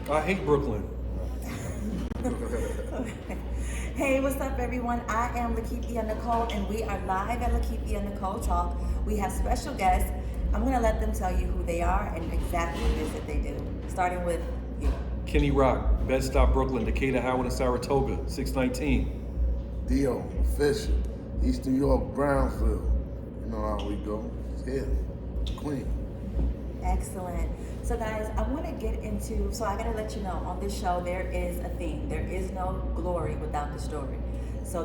I hate Brooklyn. Hey, what's up, everyone? I am Lakithia Nicole, and we are live at Lakithia Nicole Talk. We have special guests. I'm going to let them tell you who they are and exactly what it is that they do. Starting with you. Kenny Rock, Bed-Stuy, Brooklyn, Decatur, Howard, and Saratoga, 619. Deeo, Fisher, East New York, Brownsville. You know how we go. It's here. Queen. Excellent. So guys, I want to get into, so I got to let you know, on this show, there is a theme. There is no glory without the story. So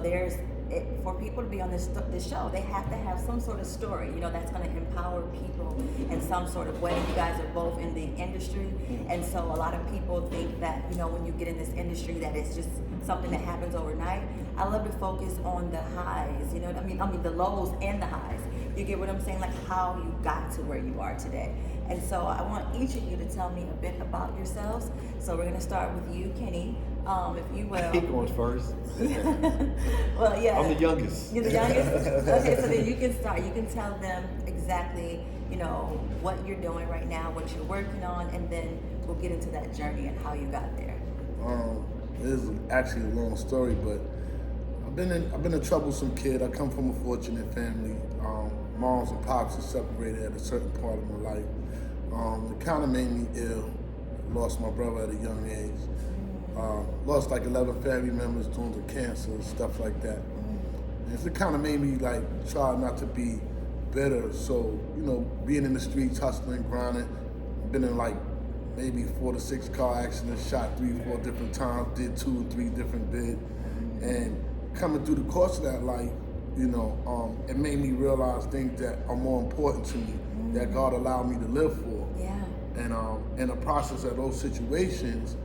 for people to be on this show, they have to have some sort of story, that's going to empower people in some sort of way. You guys are both in the industry, and so a lot of people think that, when you get in this industry, that it's just something that happens overnight. I love to focus on the highs, I mean the lows and the highs. You get what I'm saying? Like how you got to where you are today. And so I want each of you to tell me a bit about yourselves. So we're going to start with you, Kenny, if you will. I hate going first. Well, yeah. I'm the youngest. You're the youngest? Okay, so then you can start. You can tell them exactly, what you're doing right now, what you're working on, and then we'll get into that journey and how you got there. It is actually a long story, but I've been a troublesome kid. I come from a fortunate family. Moms and pops are separated at a certain part of my life. It kind of made me ill. Lost my brother at a young age. Lost like 11 family members due to cancer and stuff like that. And it kind of made me try not to be bitter. So, being in the streets, hustling, grinding, been in maybe 4 to 6 car accidents, shot 3 or 4 different times, did 2 or 3 different bids. And coming through the course of that life, it made me realize things that are more important to me, that God allowed me to live for. Yeah. And in the process of those situations,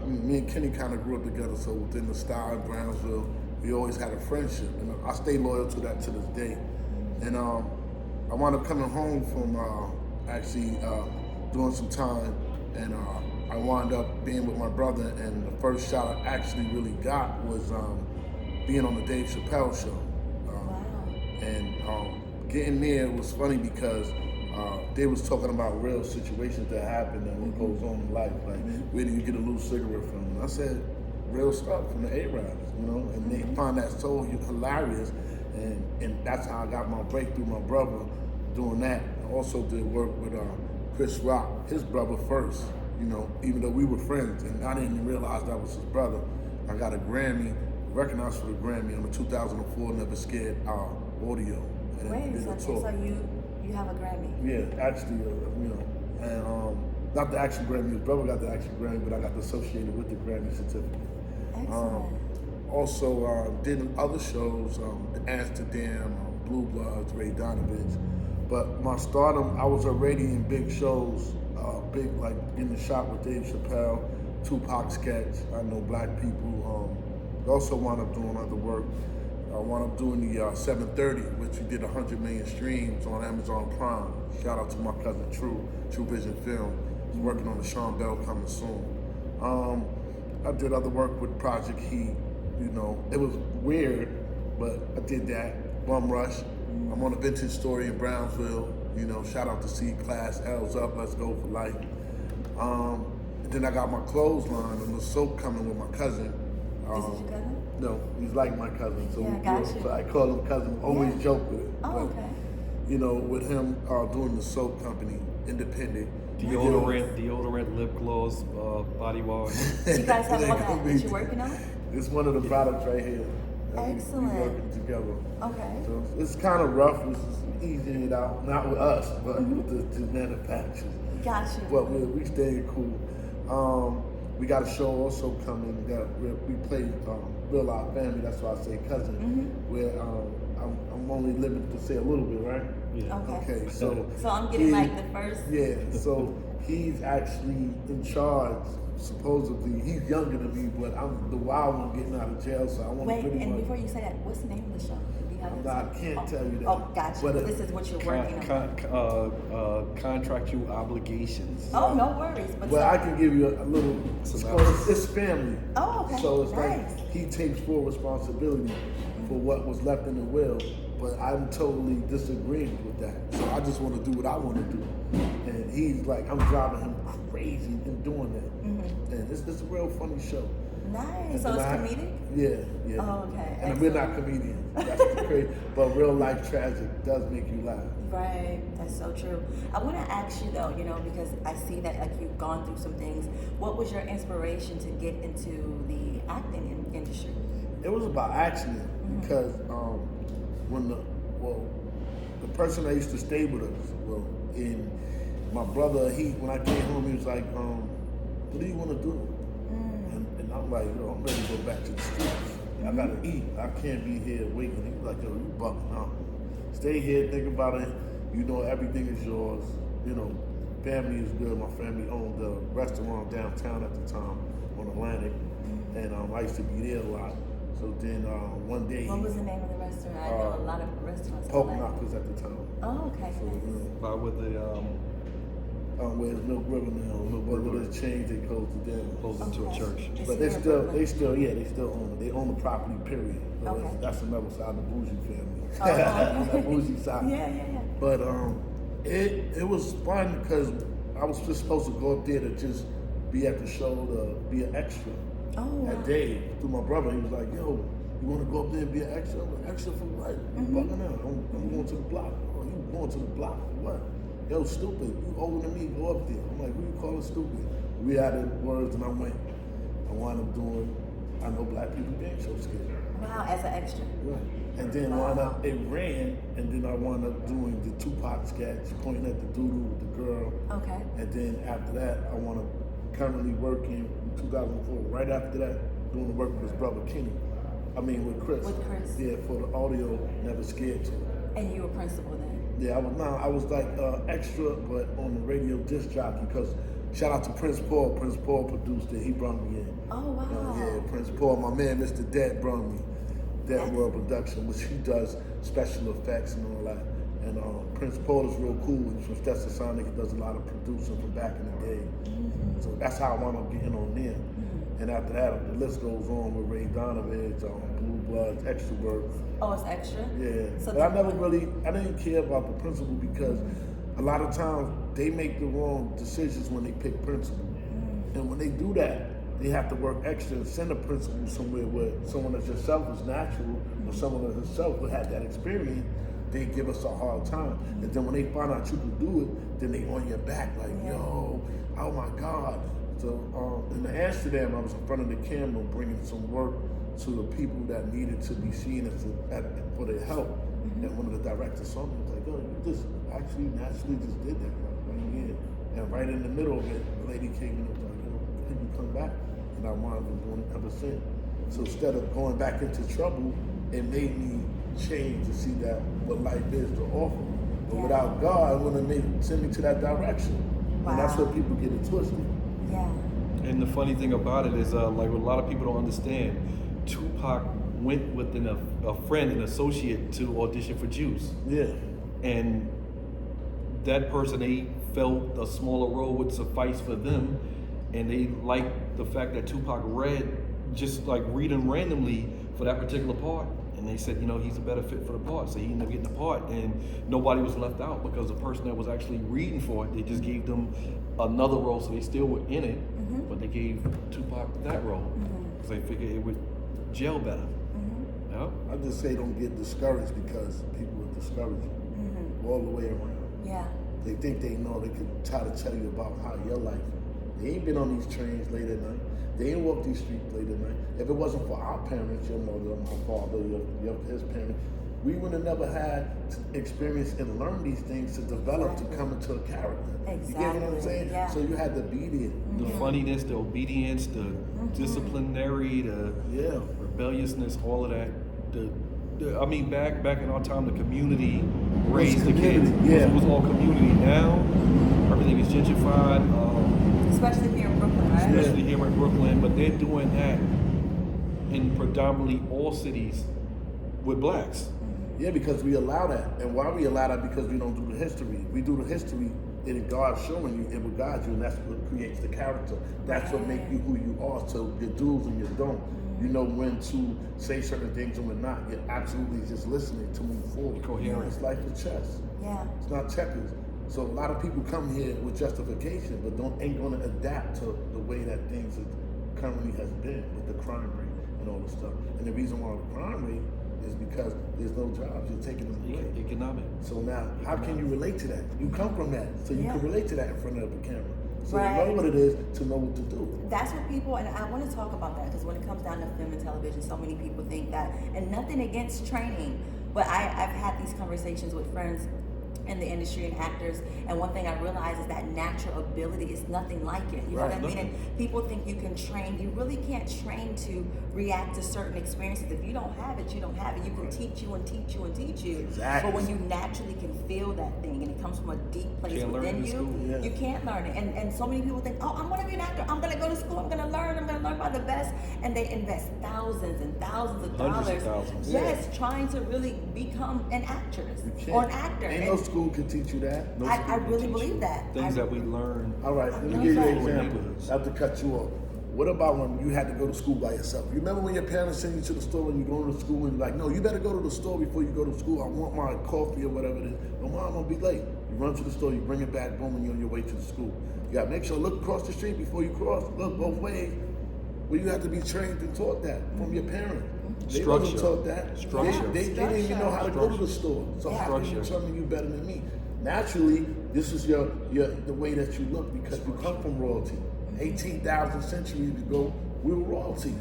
me and Kenny kind of grew up together, so within the style in Brownsville, we always had a friendship, and I stay loyal to that to this day. And I wound up coming home from doing some time, and I wound up being with my brother, and the first shot I actually really got was being on the Dave Chappelle show. And getting there was funny because they was talking about real situations that happen and what goes on in life. Like, where do you get a loose cigarette from? And I said, real stuff from the Arabs, and they find that so hilarious. And that's how I got my breakthrough, my brother, doing that. I also did work with Chris Rock, his brother first, even though we were friends, and I didn't even realize that was his brother. I got a Grammy, recognized for the Grammy on the 2004 Never Scared audio. And Wait a second, so you have a Grammy? Yeah, actually, and not the actual Grammy. His brother got the actual Grammy, but I got associated with the Grammy certificate. Excellent. Also, did other shows, Amsterdam, Blue Bloods, Ray Donovich. But my stardom, I was already in big shows, big like in the shop with Dave Chappelle, Tupac sketch. I know Black people. Also wound up doing other work. I wound up doing the 730, which we did 100 million streams on Amazon Prime. Shout out to my cousin True Vision Film. He's working on the Sean Bell coming soon. I did other work with Project Heat. It was weird, but I did that. Bum Rush. I'm on a vintage story in Brownsville. Shout out to C Class, L's up, let's go for life. And then I got my clothesline and the soap coming with my cousin. This is your cousin? No, he's like my cousin, so, gotcha. I call him cousin. Always joke with it. Oh, but, okay. with him doing the soap company, independent. Deodorant, lip gloss, body wash. You guys have one that you're working on? It's one of the products right here. Excellent. We working together. Okay. So it's kind of rough. It's easing it out, not with us, but with the manufacturers. Gotcha. But we stay cool. We got a show also coming that we play Real Life Family. That's why I say cousin. Where I'm only limited to say a little bit, right? Yeah. Okay. So I'm getting the first. Yeah. So he's actually in charge. Supposedly, he's younger than me, but I'm the wild one getting out of jail. So I want to pretty much. Before you say that, what's the name of the show? I can't tell you that. Oh, gotcha. But this is what you're working on. Contractual obligations. Oh, no worries. But I can give you a little. It's family. Oh, okay. So it's nice. like he takes full responsibility for what was left in the will, but I'm totally disagreeing with that. So I just want to do what I want to do. And he's like, I'm driving him crazy in doing that. And it's a real funny show. Nice. So it's comedic? Yeah. Oh, okay. And we're not comedians. That's the crazy. But real life tragic does make you laugh. Right. That's so true. I want to ask you though, because I see that like you've gone through some things. What was your inspiration to get into the acting industry? It was about accident because when the person that used to stay with us, in my brother, when I came home, he was like, what do you want to do? And I'm like, I'm ready to go back to the streets. I gotta eat. I can't be here waiting. He was like, yo, you bugging out. Stay here, think about it. Everything is yours. Family is good. My family owned a restaurant downtown at the time on Atlantic. And I used to be there a lot. So then one day... What was the name of the restaurant? I know a lot of restaurants. Poke Knockers at the time. Oh, okay. So, By with the where's Milk River now? Milk River has changed. They closed it down. closed into a church. But they still own it. They own the property, period. Okay. That's another side of the bougie family. Oh, The bougie side. Yeah. But it was fun because I was just supposed to go up there to just be at the show to be an extra. Oh, wow. That day, through my brother, he was like, yo, you want to go up there and be an extra? I'm like, extra for what? You bugging out. I'm going to the block. Oh, you going to the block for what? Yo, stupid. You older than me, go up there. I'm like, who you calling stupid? We added words and I went. I wound up doing I Know Black People Game Show skit. Wow, as an extra. Right. And then it ran, and then I wound up doing the Tupac sketch, pointing at the doodoo with the girl. Okay. And then after that, I wound up currently working in 2004. Right after that, doing the work with his brother Kenny. With Chris. With Chris. Yeah, for the audio, Never Scared to. And you were principal then? Yeah, I was like extra, but on the radio disc jockey, because shout out to Prince Paul. Prince Paul produced it. He brought me in. Oh, wow. Yeah, Prince Paul, my man, Mr. Dead brought me. Dead World Production, which he does special effects and all that. And Prince Paul is real cool. He's from Stetson Sonic. He does a lot of producing from back in the day. So that's how I wound up getting on there. And after that, the list goes on with Ray Donovich, Blue Bloods, Extra Work. Oh, it's extra? Yeah. So but I didn't care about the principal because a lot of times they make the wrong decisions when they pick principal. And when they do that, they have to work extra and send a principal somewhere where someone that's yourself is natural or someone that's yourself who had that experience, they give us a hard time. And then when they find out you can do it, then they on your back like, yo, oh my God. So in Amsterdam, I was in front of the camera bringing some work to the people that needed to be seen for their help. And one of the directors saw me and was like, yo, you just actually naturally just did that right here. And right in the middle of it, the lady came in and was like, yo, can you come back? And I wound up doing it ever since. So instead of going back into trouble, it made me change to see that what life is to offer. But without God, it wouldn't send me to that direction. Wow. And that's where people get it twisted. Yeah. And the funny thing about it is, like what a lot of people don't understand, Tupac went with a friend, an associate, to audition for Juice. Yeah. And that person, they felt a smaller role would suffice for them, and they liked the fact that Tupac read him randomly for that particular part. And they said, he's a better fit for the part. So he ended up getting the part, and nobody was left out because the person that was actually reading for it, they just gave them another role, so they still were in it, but they gave Tupac that role because they figured it would gel better. Yep. I just say don't get discouraged because people will discourage you all the way around. Yeah. They think they know they can try to tell you about how your life is. They ain't been on these trains late at night. They ain't walked these streets late at night. If it wasn't for our parents, your mother, my father, his parents, we would have never had experience and learned these things to develop to come into a character. Exactly. You get what I'm saying? Yeah. So you had to be there. The funniness, the obedience, the disciplinary, the rebelliousness, all of that. Back in our time, the community raised the kids. It was all community. Now, everything is gentrified. Especially here in Brooklyn, right? Especially here in Brooklyn, but they're doing that in predominantly all cities with blacks. Yeah, because we allow that. And why we allow that? Because we don't do the history. We do the history, and God's showing you, it will guide you, and that's what creates the character. That's what makes you who you are. So your do's and your don't. You know when to say certain things and when not. You're absolutely just listening to move forward. Coherent. It's like the chess. Yeah. It's not checkers. So a lot of people come here with justification, but ain't gonna adapt to the way that things currently has been with the crime rate and all this stuff. And the reason why the crime rate is because there's no jobs, you're taking them away. Economic. So now, how can you relate to that? You come from that, so you can relate to that in front of the camera. So Right. you know what it is to know what to do. That's what people, and I want to talk about that because when it comes down to film and television, so many people think that, and nothing against training, but I've had these conversations with friends in the industry and actors, and one thing I realize is that natural ability is nothing like it. You know what I mean? And people think you can train. You really can't train to react to certain experiences. If you don't have it, you don't have it. You can teach you and teach you and teach you. Exactly. But when you naturally can feel that thing and it comes from a deep place within you, you can't learn it. And so many people think, oh, I'm going to be an actor. I'm going to go to school. I'm going to learn by the best. And they invest thousands and thousands of dollars. Yes, trying to really become an actress or an actor. Ain't no school can teach you that. I really believe that. Things that we learn. All right, let me give you an example. I have to cut you off. What about when you had to go to school by yourself? You remember when your parents send you to the store when you're going to school and you're like, no, you better go to the store before you go to school. I want my coffee or whatever it is. No, Mom, I'm going to be late. You run to the store, you bring it back, boom, and you're on your way to the school. You got to make sure, look across the street before you cross. Look both ways. Well, you have to be trained and taught that from your parents. They wasn't taught that. Structure. They didn't even know how to go to the store. So how can you tell me you better than me? Naturally, this is the way that you look because you come from royalty. 18,000 centuries ago, we were royalty.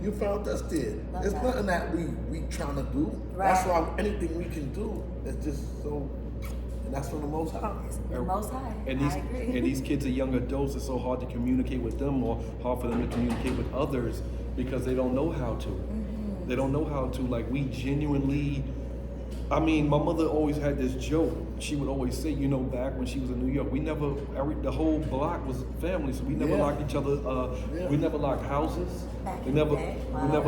You found us there. There's nothing that we trying to do. That's why anything we can do is just so, and that's from the Most High. The Most High. And these kids are young adults. It's so hard to communicate with them, or hard for them to communicate with others because they don't know how to. They don't know how to. Like, we genuinely. I mean, my mother always had this joke. She would always say, you know, back when she was in New York, the whole block was family, so we never locked each other. We never locked houses. We never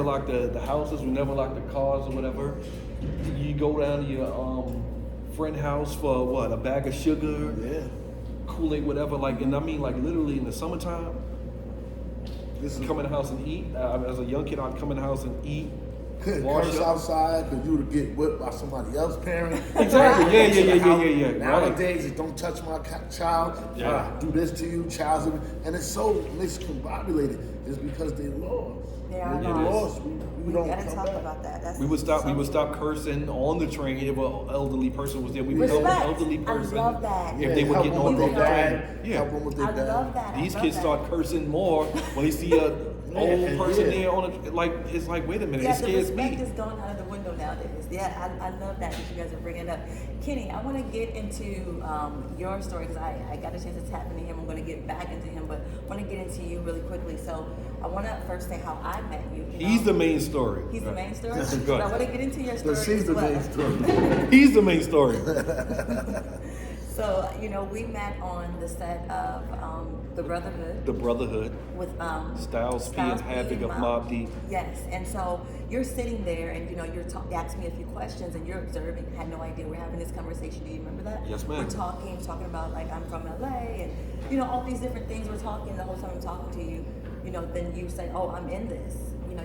locked the houses. We never locked the cars or whatever. You go down to your friend house for what? A bag of sugar, Kool-Aid, whatever. Like, and I mean, like literally in the summertime, come in the house and eat. As a young kid, I'd come in the house and eat. Couldn't curse outside because you would get whipped by somebody else's parent. Exactly. Yeah. Nowadays, it don't touch my child. Do this to you, child's, and it's so miscombobulated. It's because they lost. When you're lost, we don't gotta come talk back. about that. We would stop cursing on the train if an elderly person was there. We would help an elderly person. I love that. If they were getting on the train. Help them with their dad. I love that. These kids start cursing more when they see a old person there on a, like, it's like, wait a minute, it scares the me. respect is going out of the window nowadays. Yeah, I love that you guys are bringing it up. Kenny, I want to get into your story because I got a chance to tap into him. I'm going to get back into him, but I want to get into you really quickly. So I want to first say how I met you. He's the main story. He's the main story? But I want to get into your story. She's the main story. He's the main story. So, we met on the set of The Brotherhood. The Brotherhood. With Styles P and Havoc of Mobb Deep. Yes, and so you're sitting there and you asked me a few questions and you're observing, had no idea we're having this conversation. Do you remember that? Yes, ma'am. We're talking about like I'm from LA and all these different things we're talking the whole time I'm talking to you, then you say, oh, I'm in this.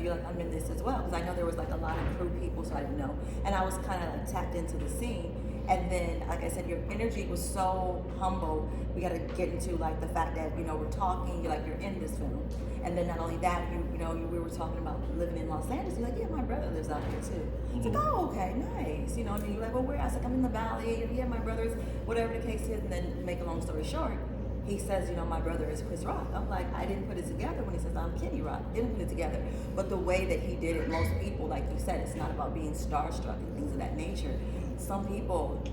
You're like, I'm in this as well. Because I know there was like a lot of crew people, so I didn't know. And I was kind of like tapped into the scene. And then, like I said, your energy was so humble. We got to get into like the fact that, we're talking, you're in this film. And then not only that, we were talking about living in Los Angeles. You're like, yeah, my brother lives out here too. It's like, oh, okay, nice. And then you're like, well, where? I was like, I'm in the Valley. Yeah, my brother's, whatever the case is. And then make a long story short, he says, my brother is Chris Rock. I'm like, I didn't put it together when he says I'm Kenny Rock. Didn't put it together. But the way that he did it, most people, like you said, it's not about being starstruck and things of that nature. Some people,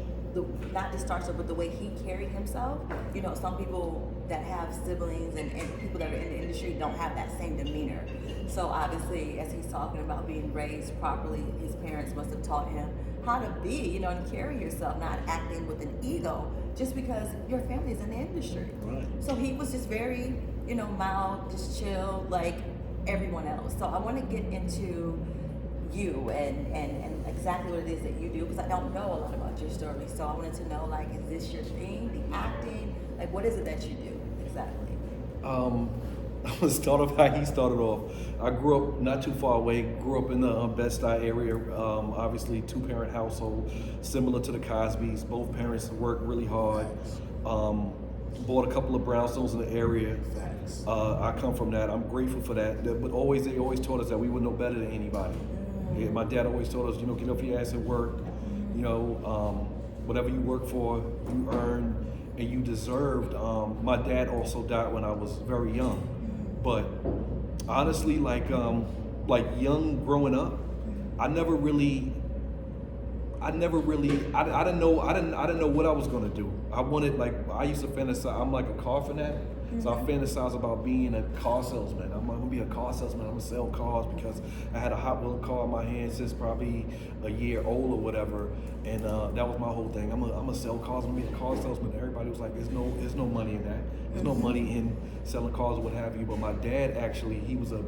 not just starstruck, but the way he carried himself, some people that have siblings and people that are in the industry don't have that same demeanor. So obviously, as he's talking about being raised properly, his parents must have taught him how to be, and carry yourself, not acting with an ego just because your family is in the industry. Right. So he was just very, mild, just chill, like everyone else. So I want to get into you and exactly what it is that you do, because I don't know a lot about your story. So I wanted to know, like, is this your thing, the acting? Like, what is it that you do exactly? I'm gonna start off how he started off. I grew up not too far away, grew up in the Bed-Stuy area, obviously two-parent household, similar to the Cosbys. Both parents worked really hard. Bought a couple of brownstones in the area. Facts. I come from that. I'm grateful for that. But they always taught us that we were no better than anybody. Yeah, my dad always told us, get off your ass and work. Whatever you work for, you earn and you deserved. My dad also died when I was very young. But honestly, like young growing up, I didn't know what I was gonna do. I used to fantasize. I'm like a car fanatic, so I fantasize about being a car salesman. I'm gonna be a car salesman. I'm gonna sell cars because I had a Hot Wheel car in my hand since probably a year old or whatever, and that was my whole thing. I'm gonna sell cars. I'm gonna be a car salesman. Everybody was like, "There's no money in that. There's no money in selling cars or what have you." But my dad actually, he was a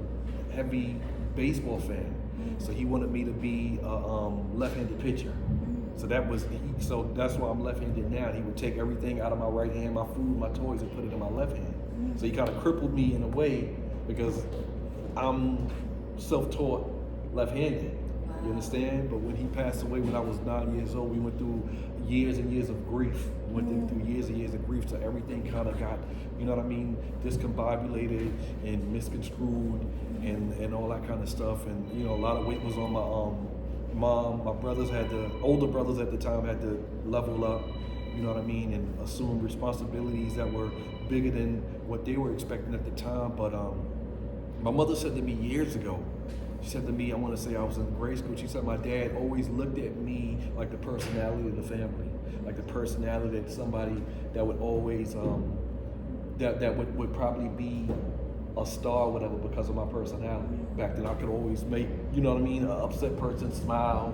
heavy baseball fan. So he wanted me to be a left-handed pitcher. So that's why I'm left-handed now. He would take everything out of my right hand, my food, my toys, and put it in my left hand. So he kind of crippled me in a way because I'm self-taught left-handed. You understand? But when he passed away when I was 9 years old, we went through years and years of grief. We went through years and years of grief, so everything kind of got, discombobulated and misconstrued and all that kind of stuff. And, a lot of weight was on my mom. My older brothers at the time had to level up, and assume responsibilities that were bigger than what they were expecting at the time. But my mother said to me years ago, she said to me, I want to say I was in grade school, she said my dad always looked at me like the personality of the family, like the personality that somebody that would always, that would probably be a star or whatever because of my personality. Back then I could always make, an upset person smile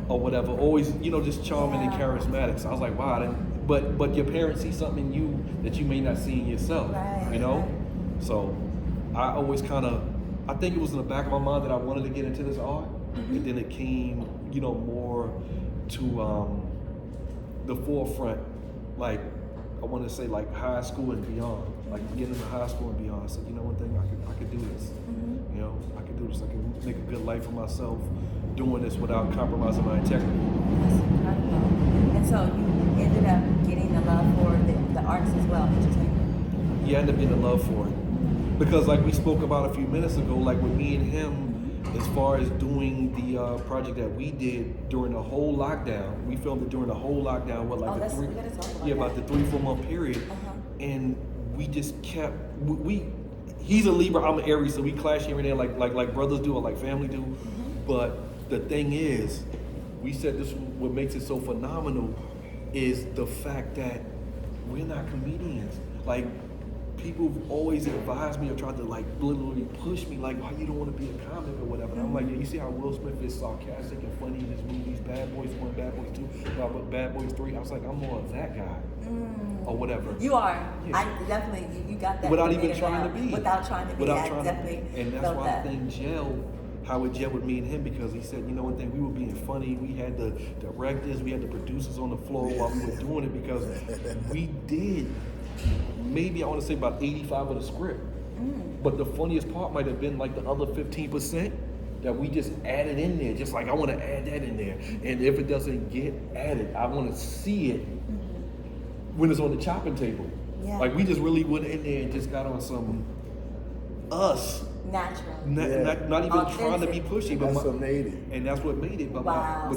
or whatever, always, just charming and charismatic. So I was like, wow, but your parents see something in you that you may not see in yourself, So I always I think it was in the back of my mind that I wanted to get into this art, and then it came, more to the forefront, like I want to say like high school and beyond, like getting into high school and beyond. I said, one thing, I could do this. I could do this. I could make a good life for myself, doing this without compromising my integrity. That's incredible. And so you ended up getting a love for the arts as well, did you say? Yeah, I ended up getting a love for it. Because like we spoke about a few minutes ago, like with me and him, as far as doing the project that we did during the whole lockdown, we filmed it during the whole lockdown, about the 3-4 month period, and we just kept, he's a Libra, I'm an Aries, so we clash here and there like brothers do or like family do, but the thing is, we said this, what makes it so phenomenal is the fact that we're not comedians. Like, people have always advised me or tried to literally push me why you don't want to be a comic or whatever. And I'm like, you see how Will Smith is sarcastic and funny in his movies, Bad Boys 1, Bad Boys 2, Bad Boys 3. I was like, I'm more of that guy or whatever. You are. Yeah. I definitely, you got that. Without even trying to be. Without trying to be. And that's why the thing gelled, how it gelled with me and him, because he said, one thing, we were being funny. We had the directors, we had the producers on the floor while we were doing it, because we did maybe I want to say about 85 of the script. But the funniest part might have been like the other 15% that we just added in there. Just like, I want to add that in there. And if it doesn't get added, I want to see it when it's on the chopping table. Yeah. Like, we just really went in there and just got on some us. Natural. Not even authentic. Trying to be pushy. But that's what made it. And that's what made it. But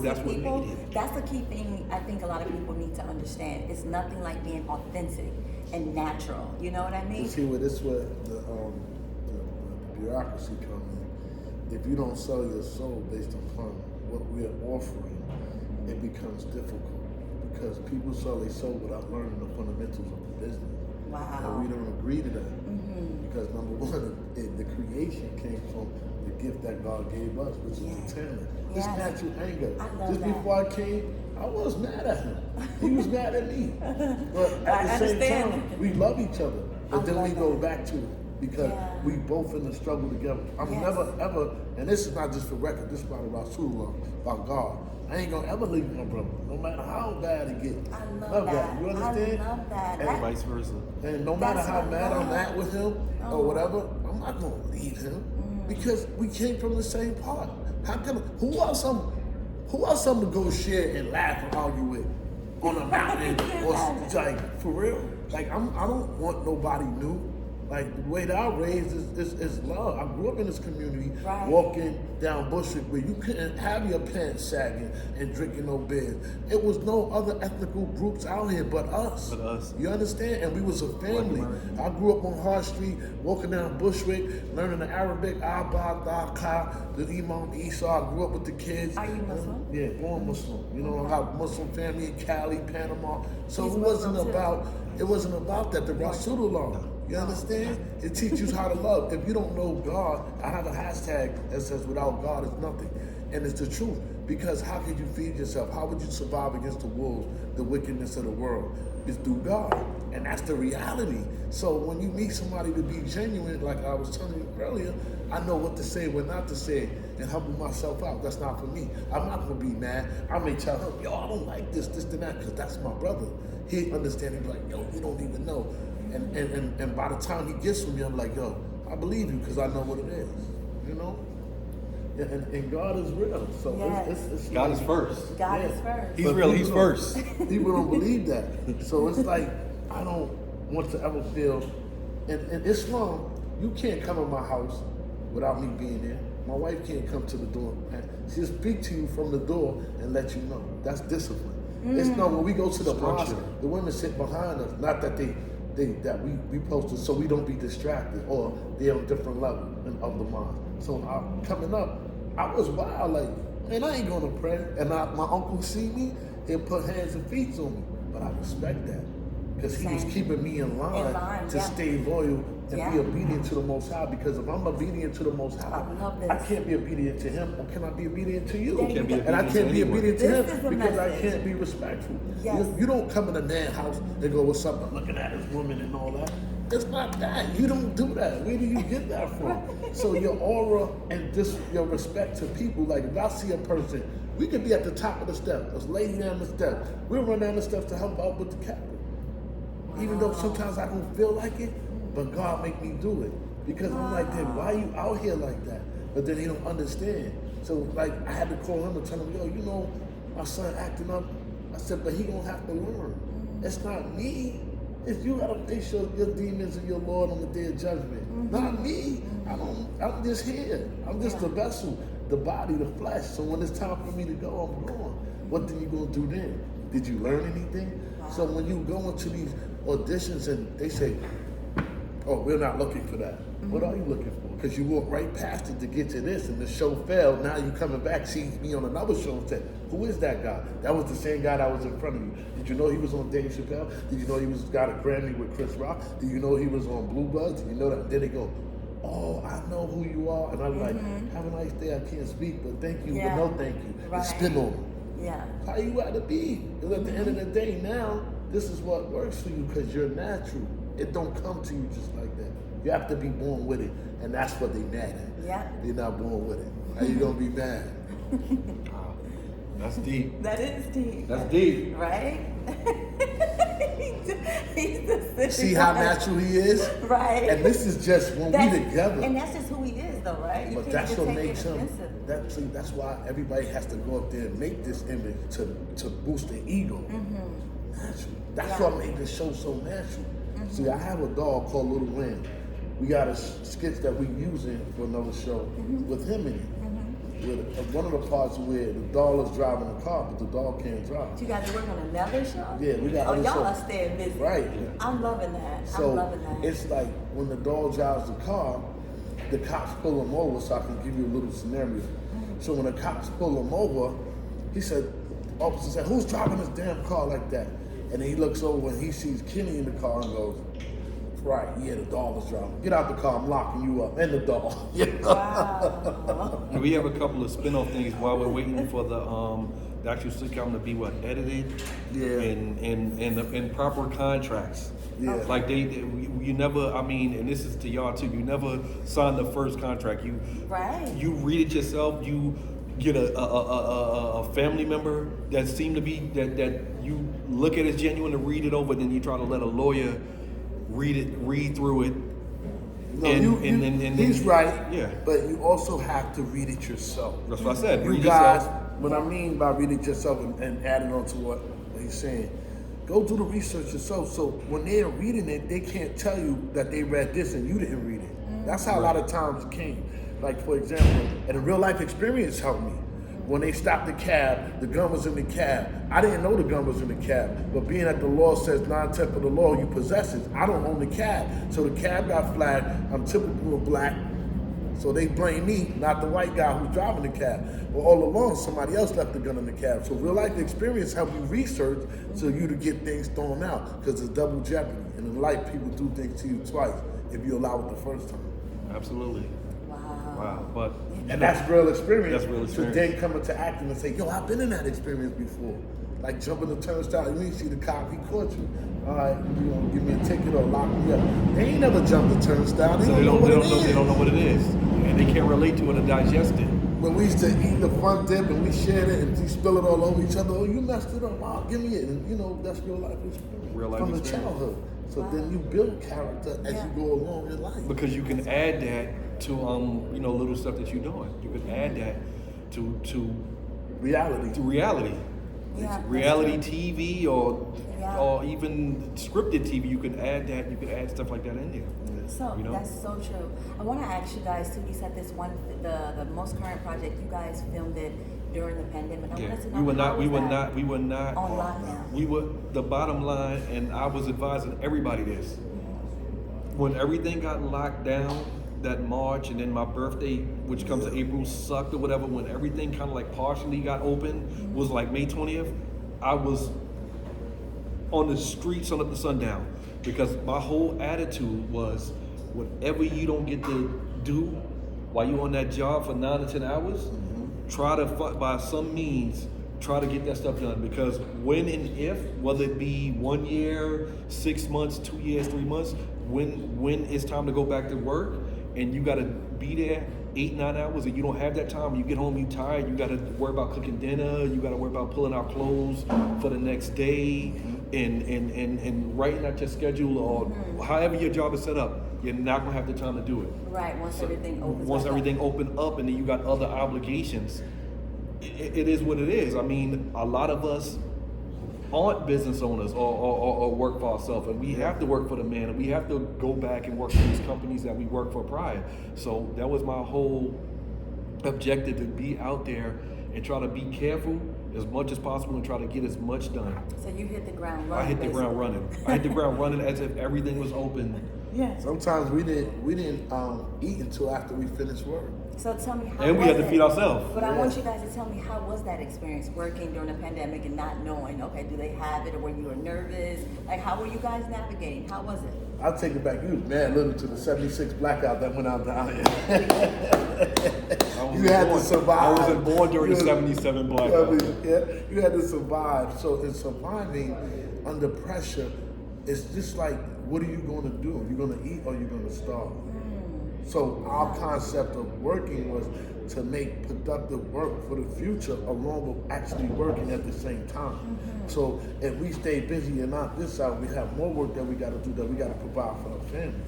that's what made it. That's the key thing I think a lot of people need to understand. It's nothing like being authentic and natural. You know what I mean? You see, this is where the bureaucracy comes in. If you don't sell your soul based upon what we're offering, it becomes difficult, because people sell their soul without learning the fundamentals of the business. Wow. And we don't agree to that. Because number one, the creation came from the gift that God gave us, which is the talent. This natural anger. Just before I came, I was mad at him. He was mad at me. But at the same time, we love each other. But then we go back to it, because we both in the struggle together. I'm never ever, and this is not just for record, this is about Rasulullah, about God. I ain't gonna ever leave my brother, no matter how bad it gets. I love that. You understand? I love that. And vice versa. And no matter how mad I'm at with him or whatever, I'm not gonna leave him, because we came from the same part. Who else I'm to go share and laugh and argue with? on a mountain, or like for real. Like I don't want nobody new. Like the way that I was raised is love. I grew up in this community, Right. walking down Bushwick where you couldn't have your pants sagging and drinking no beer. It was no other ethnical groups out here but us. But us. You understand? And we was a family. I grew up on Hart Street, walking down Bushwick, learning the Arabic, Abba, Daka, the Imam Isa. I grew up with the kids. Are you Muslim? Yeah, born Muslim. You know, I got Muslim family in Cali, Panama. So He's it wasn't Muslim too. about that. The Rasulullah. You understand? It teaches you how to love. If you don't know God, I have a hashtag that says without God is nothing. And it's the truth. Because how could you feed yourself? How would you survive against the wolves, the wickedness of the world? It's through God. And that's the reality. So when you meet somebody to be genuine, like I was telling you earlier, I know what to say, what not to say, and humble myself out. That's not for me. I'm not going to be mad. I may tell him, yo, I don't like this, and that, because that's my brother. He understand. He's like, yo, you don't even know. And by the time he gets with me, I'm like, yo, I believe you because I know what it is, you know? And God is real. So Yes. it's God like, is first. God Yeah. is first. He's But real. people He's don't- first. People don't believe that. So it's like, I don't want to ever feel, in Islam, you can't come in my house without me being there. My wife can't come to the door. She'll speak to you from the door and let you know. That's discipline. It's no, when we go to the mosque, Structure. the women sit behind us. Not that that we posted so we don't be distracted or they're on a different level of the mosque. So coming up, I was wild, like, man, I ain't gonna pray. And my uncle see me, he'll put hands and feet on me. But I respect that. Because he was Same. keeping me in line to yeah. stay loyal and Yeah. be obedient to the Most High. Because if I'm obedient to the Most High, I love this. I can't be obedient to him, or can I be obedient to you? There you Can't be go. And I obedient can't to be anyone. obedient to This is him the because I message. can't be respectful. Yes. You don't come in a man's house and go, what's up, I'm looking at this woman and all that. It's not that. You don't do that. Where do you get that from? So your aura and just your respect to people, like if I see a person, we could be at the top of the step, let's lay down the step. We'll run down the steps to help out with the captain. Even though sometimes I don't feel like it, but God make me do it. Because I'm like, then why are you out here like that? But then he don't understand. So like I had to call him and tell him, yo, you know, my son acting up. I said, but he gonna have to learn. It's not me. It's you gotta face your demons and your Lord on the day of judgment. Not me. I'm just here. I'm just the vessel, the body, the flesh. So when it's time for me to go, I'm going. What then you gonna do then? Did you learn anything? So when you go into these auditions and they say, oh, we're not looking for that. What are you looking for? Because you walked right past it to get to this and the show failed. Now you coming back, sees me on another show and said, who is that guy? That was the same guy that was in front of you. Did you know he was on Dave Chappelle? Did you know he got a Grammy with Chris Rock? Did you know he was on Blue Bloods? Did you know that? Then they go, oh, I know who you are. And I'm like, have a nice day. I can't speak, but thank you, Yeah. but no thank you. Right. And spin on them. Yeah. How you got to be? Because at the end of the day, now, this is what works for you because you're natural. It don't come to you just like that. You have to be born with it, and that's what they mad at. Yeah. They're not born with it. How you gonna be mad? Wow. That's deep. That is deep. That's deep. Right? He's the See how natural he is? Right. And this is just when we together. And that's just who he is, though, right? You But can't that's even what take makes it him. offensive. That's why everybody has to go up there and make this image to boost their ego. Natural. That's Yeah. what made this show so natural. See, I have a dog called Little Lamb. We got a sketch that we using for another show with him in it. With one of the parts where the dog is driving the car, but the dog can't drive. You guys are working on another show? Yeah, we got Oh, other y'all shows. are staying busy. Right. I'm loving that. So I'm loving that. it's like when the dog drives the car, the cops pull him over. So I can give you a little scenario. So when the cops pull him over, he said, officer said, "Who's driving this damn car like that?" And then he looks over and he sees Kenny in the car and goes, "Right, yeah, the dog is driving. Get out the car, I'm locking you up." And the dog. Wow. And we have a couple of spin-off things while we're waiting for the actual sitcom to be edited, Yeah. and proper contracts. Yeah. Like you never. I mean, and this is to y'all too. You never sign the first contract. Right. You read it yourself. You get a family member that seem to be that you look at as genuine to read it over. Then you try to let a lawyer read through it. No, And then he's right. Yeah. But you also have to read it yourself. That's what I said. You Read guys, yourself. what I mean by read it yourself and adding on to what he he's saying, go do the research yourself. So when they're reading it, they can't tell you that they read this and you didn't read it. That's how a lot of times it came. Like, for example, and a real life experience helped me. When they stopped the cab, the gun was in the cab. I didn't know the gun was in the cab, but being that the law says 9/10 of the law, you possess it. I don't own the cab. So the cab got flagged. I'm typical black. So they blame me, not the white guy who's driving the cab. But all along, somebody else left the gun in the cab. So real life experience help you research so you to get things thrown out, because it's double jeopardy. And in life, people do things to you twice if you allow it the first time. Absolutely. Wow. But and that's real experience. That's real experience. So then come into acting and say, yo, I've been in that experience before. Like jumping the turnstile, you ain't see the cop, he caught you. All right, you gonna give me a ticket or lock me up. They ain't never jumped the turnstile. They don't know what it is. They don't know what it is. And they can't relate to it and digest it. When we used to eat the front dip and we shared it and we spill it all over each other, oh, you messed it up, wow, give me it. And you know, that's real life experience. Real life from experience. the childhood. So then you build character as you go along in life. Because you can add that to little stuff that you're doing. You can add that to reality. To reality. Yeah, reality TV or even scripted TV. You can add that. You can add stuff like that in there. So that's so true. I want to ask you guys too. You said this one, the most current project. You guys filmed it during the pandemic. I wanted to know we were not on lockdown. We were the bottom line, and I was advising everybody this. When everything got locked down that March, and then my birthday, which comes to April, sucked or whatever. When everything kind of like partially got open, was like May 20th. I was on the street sun up to sundown, because my whole attitude was, whatever you don't get to do while you're on that job for 9 to 10 hours, try to by some means try to get that stuff done. Because when and if, whether it be 1 year, 6 months, 2 years, 3 months, when it's time to go back to work and you got to be there 8-9 hours and you don't have that time, you get home, you tired, you got to worry about cooking dinner, you got to worry about pulling out clothes for the next day, and writing out your schedule, or however your job is set up, you're not gonna have the time to do it. Right, once everything opens Once back everything up. open up and then you got other obligations, it is what it is. I mean, a lot of us aren't business owners or work for ourselves, and we have to work for the man, and we have to go back and work for these companies that we worked for prior. So that was my whole objective, to be out there and try to be careful as much as possible and try to get as much done. So you hit the ground running. I hit the ground running. I hit the ground running as if everything was open. Yeah. Sometimes we didn't eat until after we finished work. So tell me how. And we had to feed ourselves. But I want you guys to tell me, how was that experience working during the pandemic and not knowing? Okay, do they have it, or were you nervous? Like, how were you guys navigating? How was it? I'll take it back. You was mad little to the 76 blackout that went out down here. You had to survive. I wasn't born during the 77 blackout. Yeah, you had to survive. So in surviving under pressure, it's just like, what are you going to do? You're going to eat or you're going to starve. So our concept of working was to make productive work for the future along with actually working at the same time. So if we stay busy and not this out, we have more work that we got to do, that we got to provide for our family.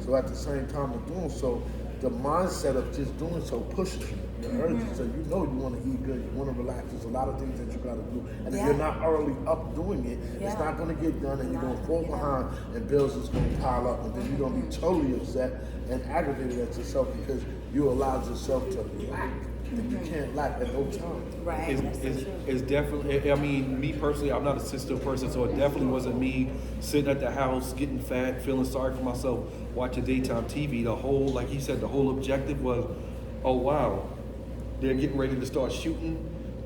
So at the same time of doing so, the mindset of just doing so pushes you. The urges, so you know you want to eat good, you want to relax. There's a lot of things that you got to do, and if you're not early up doing it, it's not going to get done, and you're going to fall behind, and bills is going to pile up, and then you're going to be totally upset and aggravated at yourself because you allowed yourself to lack, and you can't lack at no time. Right. It's definitely, I mean, me personally, I'm not a sensitive person, so it definitely wasn't me sitting at the house getting fat, feeling sorry for myself, watching daytime TV. The whole, like he said, the whole objective was, oh wow, they're getting ready to start shooting,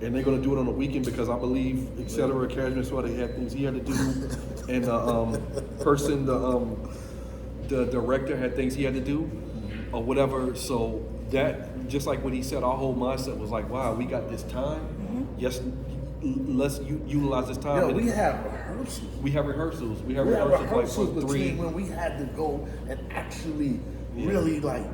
and they're going to do it on the weekend because I believe, et cetera, Cashmere Sweater had things he had to do, and the director had things he had to do, or whatever. So that, just like what he said, our whole mindset was like, wow, we got this time. Yes, let's utilize this time. Yo, we have rehearsals. We have rehearsals. We have We rehearsals, have rehearsals like for between 3. when we had to go and actually really like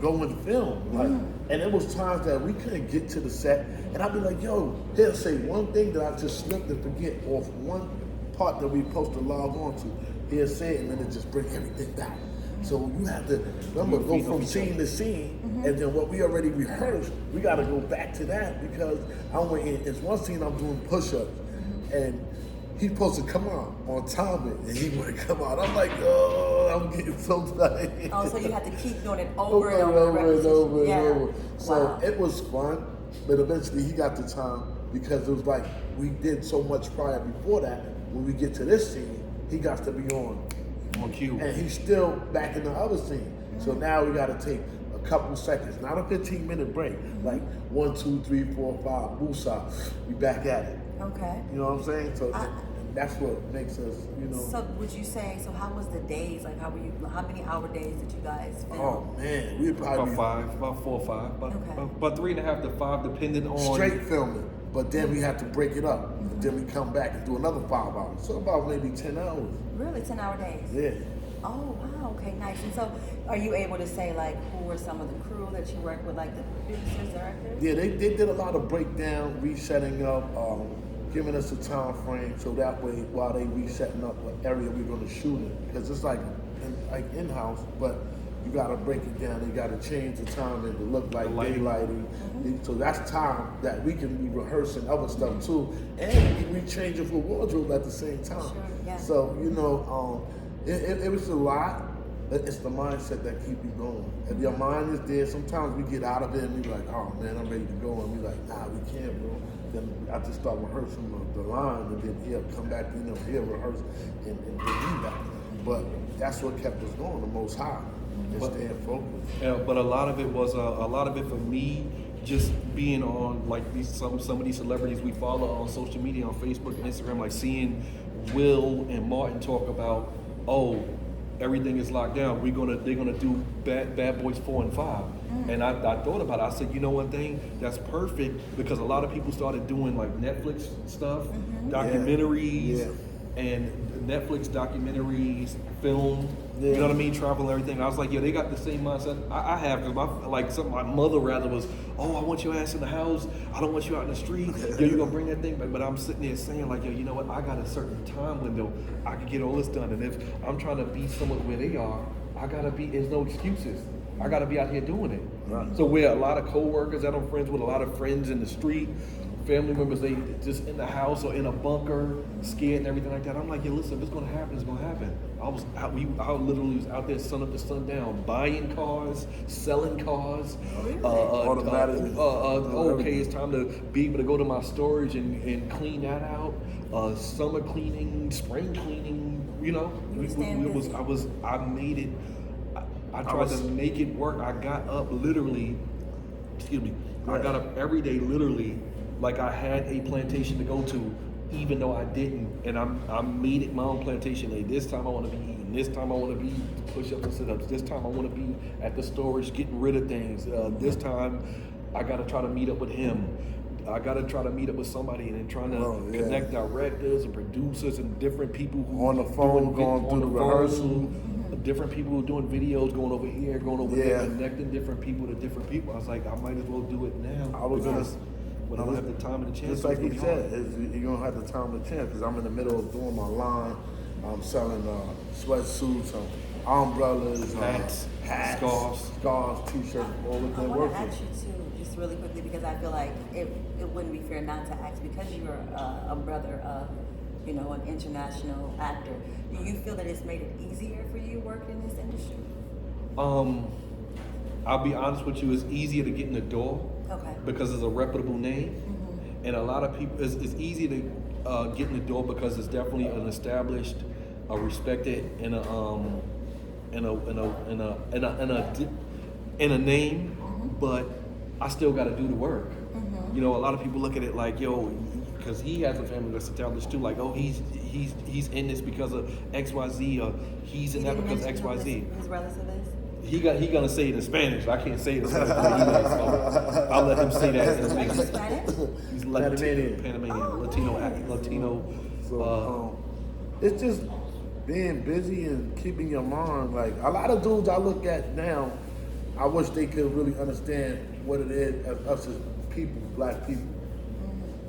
go and film. Like, and it was times that we couldn't get to the set, and I'd be like, yo, he'll say one thing that I just slipped and forget off one part that we supposed to log on to. He'll say it, and then it just bring everything back. So you have to remember, go from scene to scene, and then what we already rehearsed, we got to go back to that, because I went in. It's one scene I'm doing push-ups, and he's supposed to come on time, and he wouldn't come out. I'm like, oh, I'm getting so tired. Oh, so you have to keep doing it over over and and over and over and Yeah. over. So Wow. it was fun, but eventually he got the time because it was like we did so much prior before that. When we get to this scene, he got to be on cue. and he's still back in the other scene. So now we got to take a couple seconds, not a 15-minute break, like 1, 2, 3, 4, 5, Musa, we back at it. Okay. You know what I'm saying? So that's what makes us, you know. So would you say, so how was the days? Like how many hour days did you guys film? Oh man, we'd probably About 4 or 5, about 3.5 to 5, depending on straight filming, but then we had to break it up. And then we come back and do another 5 hours. So about maybe 10 hours. Really, 10-hour days? Yeah. Oh wow, okay, nice. And so, are you able to say like who were some of the crew that you worked with, like the producers, directors? Yeah, they did a lot of breakdown, resetting up, giving us a time frame so that way while they resetting up what area we're going to shoot in, because it's like in-house, but you got to break it down. You got to change the time and to look like daylighting. So that's time that we can be rehearsing other stuff too, and we changing for wardrobe at the same time. Sure, yeah. So you know, it was a lot. But it's the mindset that keep you going. If your mind is there, sometimes we get out of it and we like, oh man, I'm ready to go. And we like, nah, we can't, bro. Then I just start rehearsing the line and then he'll come back, you know, he'll rehearse and bring me back. But that's what kept us going, the Most High, and staying focused. Yeah, but a lot of it was a lot of it for me just being on like some of these celebrities we follow on social media, on Facebook and Instagram, like seeing Will and Martin talk about, oh, everything is locked down. They're gonna do Bad Boys 4 and 5. And I thought about it. I said, you know one thing, that's perfect because a lot of people started doing like Netflix stuff, documentaries, and Netflix documentaries, film. You know what I mean? Travel and everything. I was like, yeah, they got the same mindset I have because my mother rather was, oh, I want your ass in the house. I don't want you out in the street. Yo, you gonna bring that thing back? But I'm sitting there saying like, yo, you know what? I got a certain time window. I can get all this done. And if I'm trying to be somewhat where they are, there's no excuses. I gotta be out here doing it. Right. So where a lot of co-workers that I'm friends with, a lot of friends in the street, family members, they just in the house or in a bunker, scared and everything like that. I'm like, yeah, listen, if it's gonna happen, it's gonna happen. I literally was out there sun up to sundown, buying cars, selling cars. Okay, it's time to be able to go to my storage and clean that out. Summer cleaning, spring cleaning, you know. I made it. I tried to make it work. I got up literally, I got up every day literally like I had a plantation to go to, even though I didn't. And I made it my own plantation. Hey, this time I want to be eating. This time I want to be push-ups and sit-ups. This time I want to be at the storage getting rid of things. This time I got to try to meet up with him. I got to try to meet up with somebody and then trying to connect directors and producers and different people who on the phone, going through the rehearsal. Different people who are doing videos, going over here, going over there, connecting different people to different people. I was like, I might as well do it now. When I don't have the time and the chance. Just like you said, you don't have the time and the chance because I'm in the middle of doing my line. I'm selling sweatsuits, umbrellas, hats, scarves, t-shirts, all of that. I want to ask you too, just really quickly, because I feel like it wouldn't be fair not to ask, because you're a brother of, you know, an international actor. Do you feel that it's made it easier for you working in this industry? I'll be honest with you, it's easier to get in the door because it's a reputable name, and a lot of people. It's easy to get in the door because it's definitely an established, a respected, and a name. But I still got to do the work. You know, a lot of people look at it like, yo, because he has a family that's established too. Like, oh, he's in this because of XYZ, or he's in that because of XYZ. His relative is? He gonna say it in Spanish. I can't say it in Spanish. I'll let him say that in Spanish. Are you Spanish? He's Panamanian, Latino. So it's just being busy and keeping your mind. Like a lot of dudes I look at now, I wish they could really understand what it is as us as people, black people.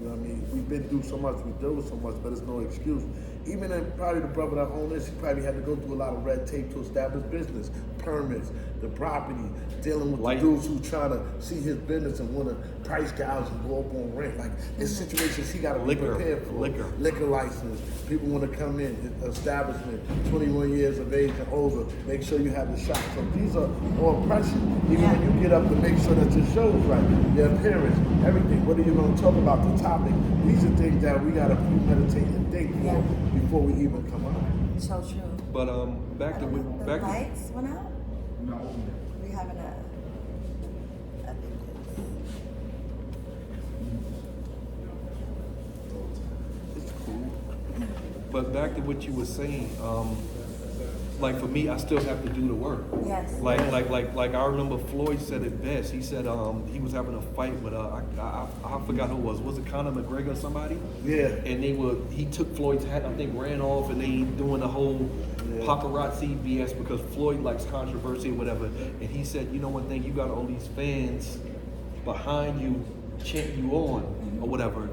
You know what I mean? We've been through so much, we deal with so much, but it's no excuse. Even probably the brother that owned this, he probably had to go through a lot of red tape to establish business. permits, the property, dealing with Like- the dudes who try to see his business and want to price gouge and go up on rent. Like, there's situations he got to be Liquor, prepared for. liquor. License. People want to come in, establishment, 21 years of age and over. Make sure you have the shop. So these are all pressure. Even when you get up to make sure that your show is right, your appearance, everything. What are you going to talk about? The topic. These are things that we got to premeditate and think for before we even come out. So true. But back to The back to lights went out? No. We having a It's cool. But back to what you were saying, like for me, I still have to do the work. Yes. Like I remember Floyd said it best. He said he was having a fight with I forgot who it was. Was it Conor McGregor or somebody? Yeah. And he took Floyd's hat, I think, ran off, and they doing the whole paparazzi BS because Floyd likes controversy or whatever. And he said, you know one thing, you got all these fans behind you chanting you on or whatever.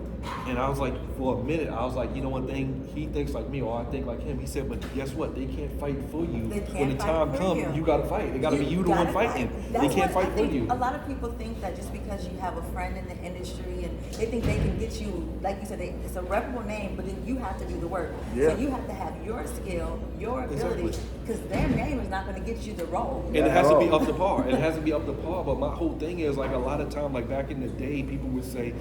And I was like, for a minute, I was like, you know one thing, he thinks like me or I think like him. He said, but guess what? They can't fight for you. They can't When the fight time for comes, you. you gotta fight. It gotta be you the one fighting. They can't fight for you. A lot of people think that just because you have a friend in the industry and they think they can get you, like you said, it's a reputable name, but then you have to do the work. Yeah. So you have to have your skill, your ability, Exactly. because their name is not going to get you the role. And it has to be up to par. It has to be up to par. But my whole thing is like a lot of time, like back in the day, people would say,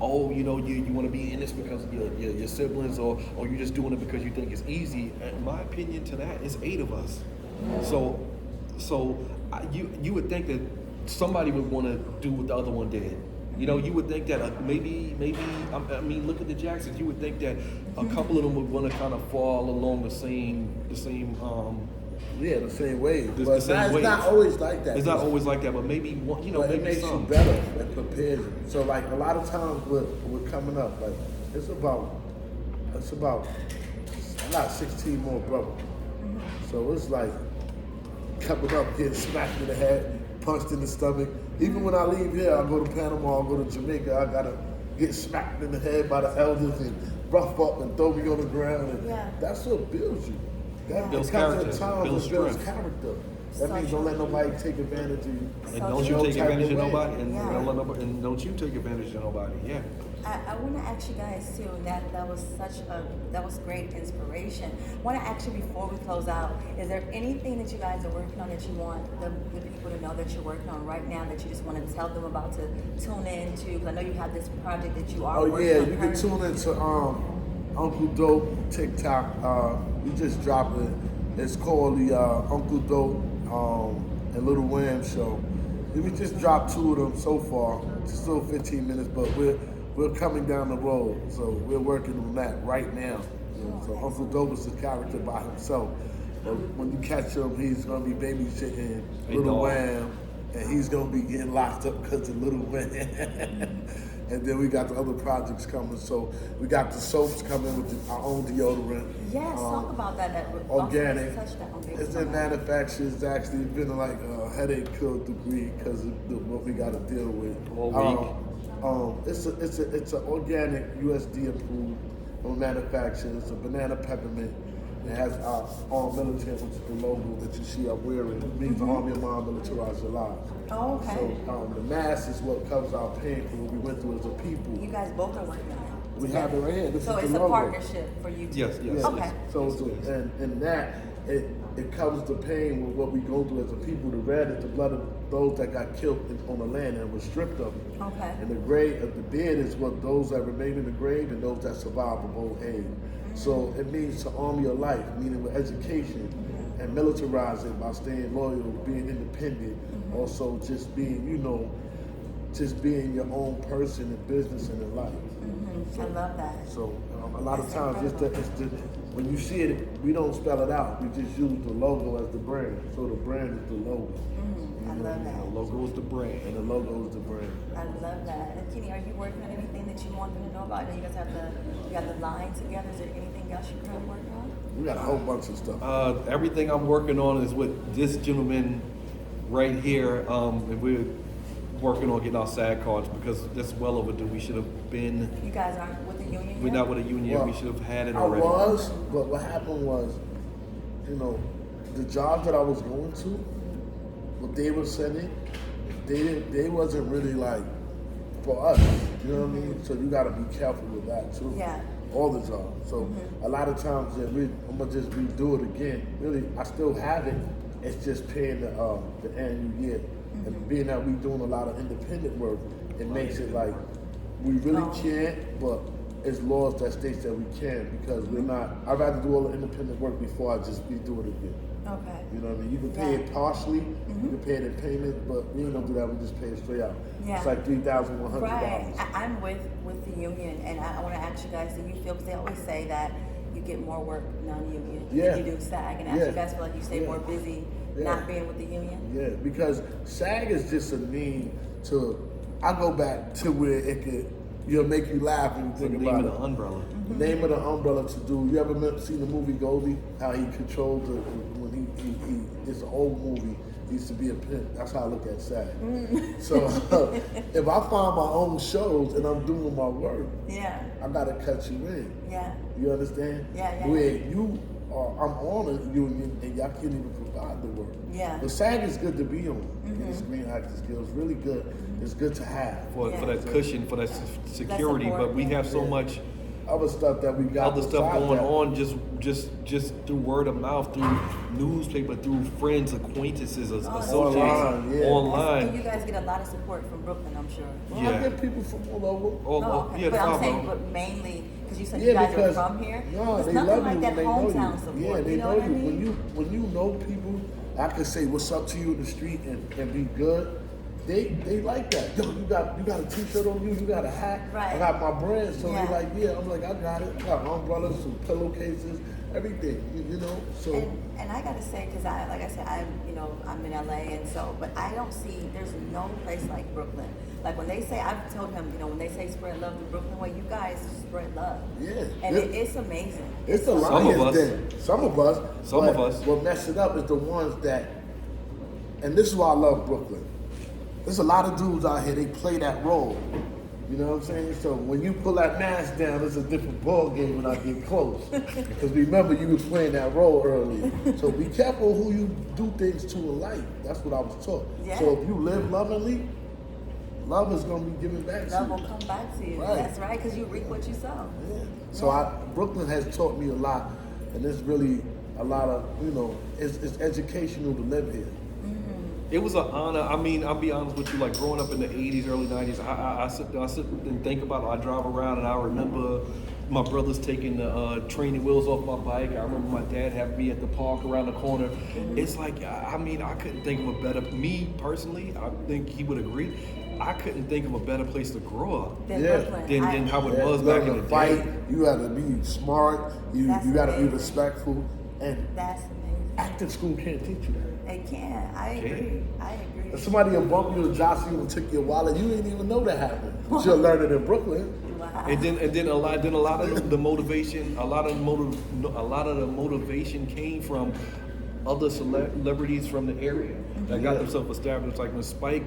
"Oh, you know, you want to be in this because of your siblings, or you're just doing it because you think it's easy." And my opinion to that is 8 of us. So you would think that somebody would want to do what the other one did. You know, you would think that maybe I mean, look at the Jacksons. You would think that a couple of them would want to kind of fall along the same. Yeah, the same way. The But same it's ways. not always like that. It's not always like that, but maybe one, But maybe it makes some. you better. It prepares you. So like a lot of times we're coming up, like it's about I got 16 more brothers. So it's like coming up, getting smacked in the head, punched in the stomach. Even when I leave here, I go to Panama, I go to Jamaica, I gotta get smacked in the head by the elders and rough up and throw me on the ground. And that's what builds you. That Builds comes character, at times builds it builds strength. character. That means don't let nobody take advantage of you. And So don't true. you take No type advantage of of way. nobody, and don't you take advantage of nobody. Yeah. I want to ask you guys too. That was great inspiration. I want to ask you before we close out. Is there anything that you guys are working on that you want the people to know that you're working on right now that you just want to tell them about to tune in to? Because I know you have this project that you are Oh working yeah, on. you can tune into Uncle Dope TikTok. We just dropped it. It's called the Uncle Dope and Little Wham show. We just dropped 2 of them so far. It's still 15 minutes, but we're coming down the road. So we're working on that right now. So Uncle Dope is a character by himself. But when you catch him, he's gonna be babysitting Little Wham, and he's gonna be getting locked up because of Little Wham. And then we got the other projects coming. So we got the soaps coming with our own deodorant. Yes, talk about that. Organic. Touch that on It's in manufacture. It's actually been like a headache kill degree because of what we got to deal with. All week. It's an organic USD approved manufacturer. It's a banana peppermint. It has our armed military, which is the logo that you see I'm wearing. It means the Army of Mind Militarized Your Lives. Oh, okay. So the mask is what covers our pain for what we went through as a people. You guys both are working on it. We have it right here. This So is it's the a logo. partnership for you two. Yes. Yes. Okay. So and that it covers the pain with what we go through as a people. The red is the blood of those that got killed on the land and were stripped of it. Okay. And the gray of the dead is what those that remain in the grave and those that survive of old age. So it means to arm your life, meaning with education, and militarize it by staying loyal, being independent, also just being, just being your own person in business and in life. I love that. So a lot of times when you see it, we don't spell it out. We just use the logo as the brand. So the brand is the logo. I love The that. logo is the brand. And the logo is the brand. I love that. And Kenny, are you working on anything that you want them to know about? I know you guys have the line together. Is there anything else you're currently working on? We got a whole bunch of stuff. Everything I'm working on is with this gentleman right here. And we're working on getting our SAG cards because that's well overdue. We should have been. You guys aren't with the union We're yet? not with a union. Well, We should have had it I already. was, but what happened was, the jobs that I was going to, what they were sending, they wasn't really like for us. You know what I mean? So you got to be careful with that too. Yeah. All the time. So a lot of times that I'm gonna just redo it again. Really, I still have it. It's just paying the annual year. And being that we doing a lot of independent work, it makes it like we really can't, but it's laws that states that we can because we're not. I'd rather do all the independent work before I just redo it again. Okay. You know what I mean? You can pay it partially, you can pay it in payment, but we ain't gonna do that. We just pay it straight out. Yeah. It's like $3,100. Right. I'm with the union, and I want to ask you guys, do you feel, because they always say that you get more work non-union Yeah. than you do SAG, and ask you guys feel like you stay more busy not being with the union? Yeah, because SAG is just a mean to. I go back to where it could, make you laugh when you think The about name it. of the umbrella. The name of the umbrella to do. You ever seen the movie Goldie? How he controlled when he it's an old movie. He used to be a pimp. That's how I look at SAG. So if I find my own shows and I'm doing my work, I gotta cut you in. Yeah. You understand? Yeah. Where you are, I'm on a union and y'all can't even provide the work. Yeah. But SAG is good to be on. The Screen Actors Guild is really good. It's good to have. For that cushion, for that security, support, but we have so much Other stuff that we got. other stuff beside going that. on just through word of mouth, through newspaper, through friends, acquaintances, associates, online. And you guys get a lot of support from Brooklyn, I'm sure. Well, I get people from all over. Yeah, but I'm saying, Cabo. but mainly because you said you guys are from here. No, There's they nothing love like you that when they know hometown you. support. Yeah, they you know know what I you. mean? When you know people, I can say what's up to you in the street and be good. They like that. Yo, you got a t-shirt on you, you got a hat. Right. I got my brand, so Yeah. they like, I'm like, I got it. I got umbrellas, some pillowcases, everything. You know, so. And I gotta say, because I'm I'm in LA, and so, but I don't see, there's no place like Brooklyn. Like when they say, I've told him, when they say spread love to Brooklyn, well, you guys spread love. Yeah. And it's amazing. It's the Some of Lions us. Den. Some of us. What mess it up is the ones that, and this is why I love Brooklyn. There's a lot of dudes out here, they play that role. You know what I'm saying? So when you pull that mask down, it's a different ball game when I get close. Because remember, you was playing that role earlier. So be careful who you do things to in life. That's what I was taught. Yeah. So if you live lovingly, love is going to be given back to you. Love will come back to you. Right. That's right, because you reap what you sow. Yeah. So Brooklyn has taught me a lot, and it's really a lot of, it's educational to live here. It was an honor. I mean, I'll be honest with you, like growing up in the 80s, early 90s, I sit and think about it. I drive around and I remember my brothers taking the training wheels off my bike. I remember my dad having me at the park around the corner. It's like, I couldn't think of a better, me personally, I think he would agree, I couldn't think of a better place to grow up Than Yeah. Brooklyn. than how it was back in the fight. day. You got to be smart. You That's got to be amazing. respectful. And That's amazing. acting school can't teach you that. They can. I agree. If somebody will bump you or jostle you and took your wallet, you didn't even know that happened. But you'll learn it in Brooklyn. Wow. And then a lot of the motivation, a lot of the motivation came from other celebrities from the area that got themselves established. Like when Spike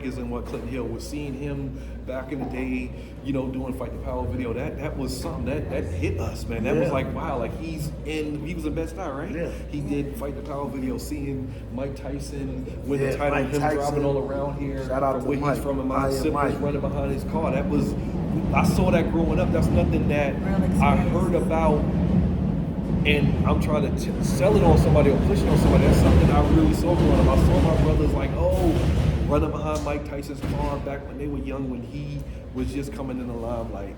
is in Clinton Hill, we're seeing him back in the day, doing Fight the Power video. That was something that hit us, man. That was like, wow, like he was in Bed-Stuy, right? Yeah. He did Fight the Power video, seeing Mike Tyson win the title, Mike him Tyson. driving all around here, Shout out from to where Mike. he's from, and my I am siblings Mike. running behind his car. I saw that growing up. That's nothing that Real experience. I heard about, and I'm trying to sell it on somebody or push it on somebody. That's something I really saw growing up. I saw my brothers running behind Mike Tyson's car back when they were young, when he was just coming in the limelight.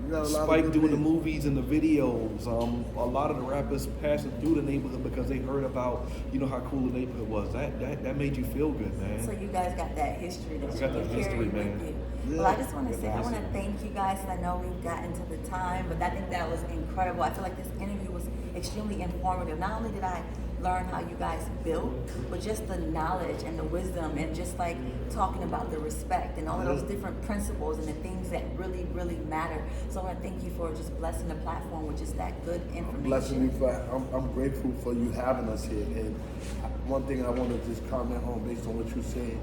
You got a lot of Spike good doing the men. movies and the videos. A lot of the rappers passing through the neighborhood because they heard about, how cool the neighborhood was. That made you feel good, man. So you guys got that history that I you got can that carry history, with man. you. Yeah. Well, I just want to Got say, that I want to history. thank you guys. I know we've gotten to the time, but I think that was incredible. I feel like this interview was extremely informative. Not only did I learn how you guys built, but just the knowledge and the wisdom and just like talking about the respect and all of those different principles and the things that really, really matter. So I want to thank you for just blessing the platform with just that good information. Blessing me for, I'm grateful for you having us here. And one thing I want to just comment on based on what you're saying,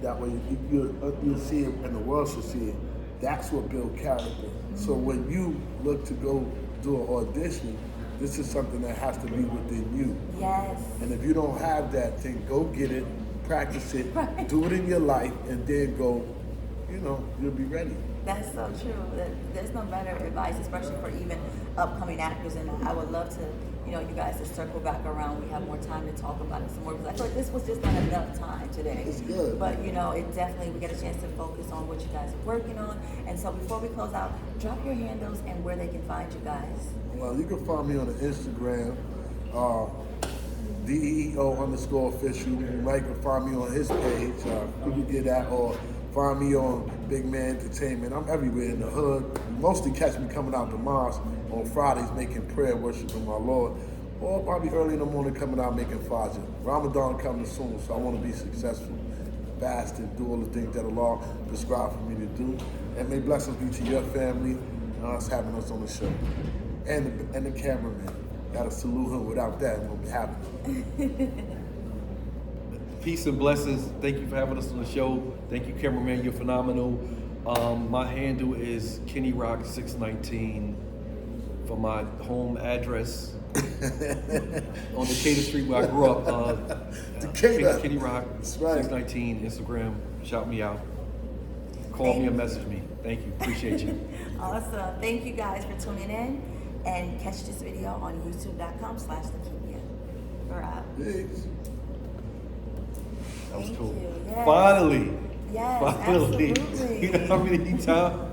that way you'll see it and the world should see it. That's what builds character. So when you look to go do an audition, This is something that has to be within you. Yes. And if you don't have that, then go get it, practice it, Right. do it in your life, and then go, you'll be ready. That's so true. There's no better advice, especially for even upcoming actors. And I would love to, you guys to circle back around. We have more time to talk about it some more. Because I feel like this was just not enough time today. It's good. But, it definitely, we get a chance to focus on what you guys are working on. And so before we close out, drop your handles and where they can find you guys. Well, you can find me on the Instagram, DEO_official. You might can find me on his page. You can get that, or find me on Big Man Entertainment. I'm everywhere in the hood. You mostly catch me coming out the mosque on Fridays making prayer, worshiping my Lord. Or probably early in the morning coming out making fajr. Ramadan coming soon, so I want to be successful. Fast and do all the things that Allah prescribed for me to do. And may blessings be to your family and us having us on the show. And the cameraman. Gotta salute him. Without that, it won't be happening. Peace and blessings. Thank you for having us on the show. Thank you, cameraman. You're phenomenal. My handle is Kenny Rock 619 for my home address on Decatur Street where I grew up. Decatur. Kenny Rock That's right. 619 Instagram. Shout me out. Call me or message me. Thank you. Appreciate you. Awesome. Thank you guys for tuning in. And catch this video on youtube.com/Lakithia. We're out. Peace. That was Thank cool. you. Yes. Finally. Yes, Finally. absolutely. You know how many times